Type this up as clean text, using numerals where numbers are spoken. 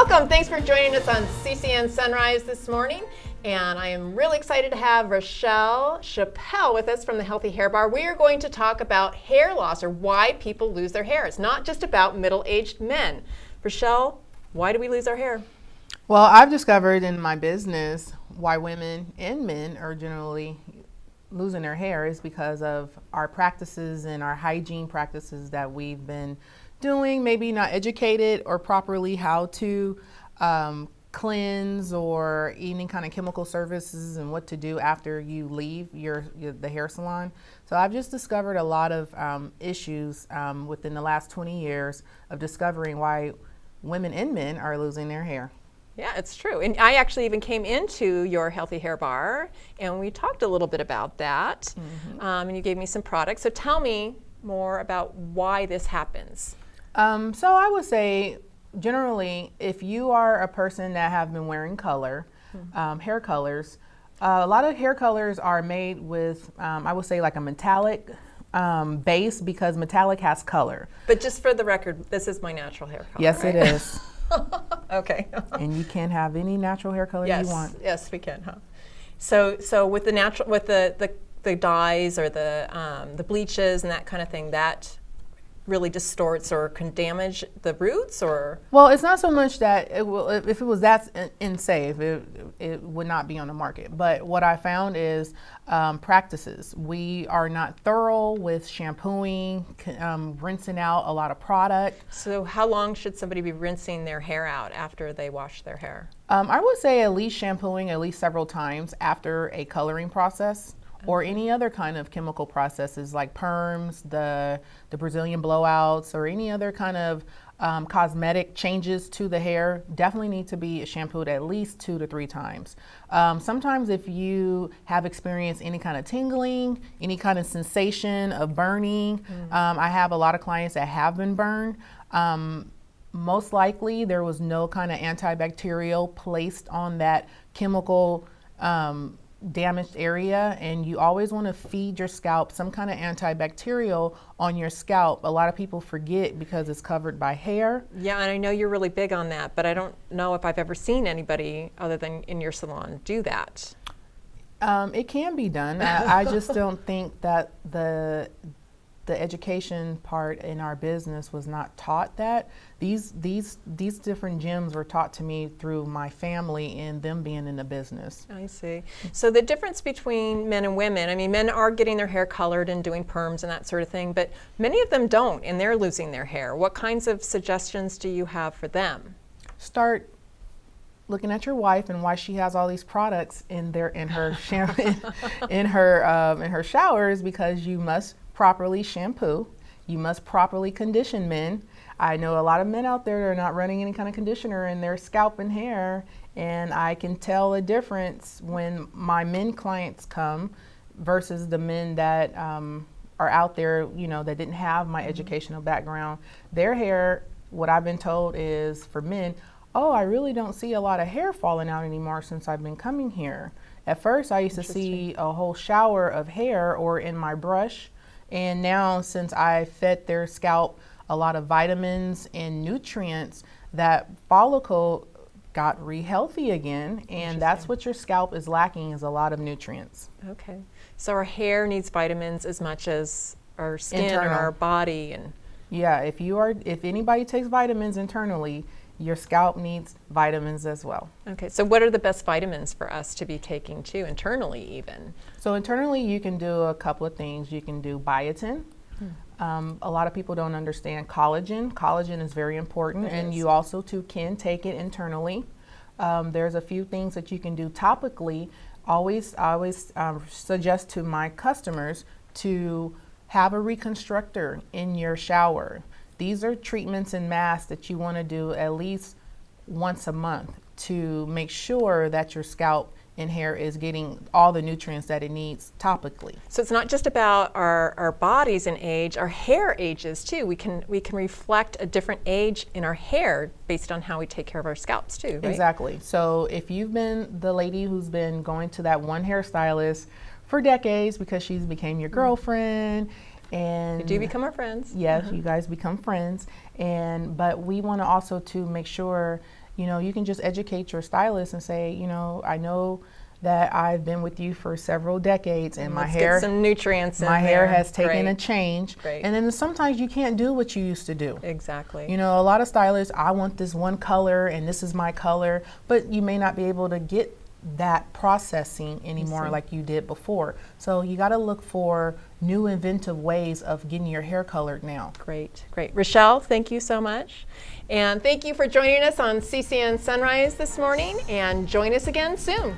Welcome. Thanks for joining us on CCN Sunrise this morning. And I am really excited to have Rochelle Chappelle with us from the Healthy Hair Bar. We are going to talk about hair loss, or why people lose their hair. It's not just about middle-aged men. Rochelle, why do we lose our hair? Well, I've discovered in my business why women and men are generally losing their hair is because of our practices and our hygiene practices that we've been doing, maybe not educated or properly how to cleanse or any kind of chemical services and what to do after you leave the hair salon. So I've just discovered a lot of issues within the last 20 years of discovering why women and men are losing their hair. Yeah, it's true. And I actually even came into your Healthy Hair Bar and we talked a little bit about that. And you gave me some products. So tell me more about why this happens. So I would say generally, if you are a person that have been wearing color, hair colors, a lot of hair colors are made with, I would say, like a metallic base, because metallic has color. But just for the record, this is my natural hair color. Yes, right? It is. Okay. And you can have any natural hair color you want. Yes, we can. Huh? So with the natural, with the dyes or the bleaches and that kind of thing, that really distorts or can damage the roots, or? Well, it's not so much that it will. If it was that unsafe, it would not be on the market. But what I found is practices. We are not thorough with shampooing, rinsing out a lot of product. So how long should somebody be rinsing their hair out after they wash their hair? I would say at least shampooing at least several times after a coloring process. Or any other kind of chemical processes like perms, the Brazilian blowouts, or any other kind of cosmetic changes to the hair definitely need to be shampooed at least 2 to 3 times. Sometimes if you have experienced any kind of tingling, any kind of sensation of burning, I have a lot of clients that have been burned. Most likely there was no kind of antibacterial placed on that chemical damaged area, and you always want to feed your scalp some kind of antibacterial on your scalp. A lot of people forget because it's covered by hair. Yeah, and I know you're really big on that, but I don't know if I've ever seen anybody other than in your salon do that. It can be done. I just don't think that the education part in our business was not taught that. These different gems were taught to me through my family and them being in the business. I see. So the difference between men and women, I mean, men are getting their hair colored and doing perms and that sort of thing, but many of them don't, and they're losing their hair. What kinds of suggestions do you have for them? Start looking at your wife and why she has all these products in her showers, because you must properly shampoo. You must properly condition men. I know a lot of men out there that are not running any kind of conditioner in their scalp and hair, and I can tell a difference when my men clients come versus the men that are out there, that didn't have my educational background. Their hair, what I've been told is, for men, oh, I really don't see a lot of hair falling out anymore since I've been coming here. At first, I used to see a whole shower of hair or in my brush. And now, since I fed their scalp a lot of vitamins and nutrients, that follicle got re-healthy again. And that's what your scalp is lacking, is a lot of nutrients. Okay. So our hair needs vitamins as much as our skin or our body. And yeah, if anybody takes vitamins internally, your scalp needs vitamins as well. Okay, so what are the best vitamins for us to be taking too, internally even? So internally you can do a couple of things. You can do biotin. A lot of people don't understand collagen. Collagen is very important, and you also too can take it internally. There's a few things that you can do topically. I always suggest to my customers to have a reconstructor in your shower. These are treatments and masks that you want to do at least once a month to make sure that your scalp and hair is getting all the nutrients that it needs topically. So it's not just about our bodies and age, our hair ages too. We can reflect a different age in our hair based on how we take care of our scalps too, right? Exactly. So if you've been the lady who's been going to that one hairstylist for decades because she's became your girlfriend, and you do become our friends. Yes, you guys become friends. But we want to also to make sure you know, you can just educate your stylist and say, you know, I know that I've been with you for several decades and Let's get some nutrients in my hair there. has taken Great. a change. Great. And then sometimes you can't do what you used to do. Exactly. You know, a lot of stylists, I want this one color and this is my color, but you may not be able to get that processing anymore like you did before. So you got to look for new inventive ways of getting your hair colored now. Great, great. Rochelle, thank you so much. And thank you for joining us on CCN Sunrise this morning, and join us again soon.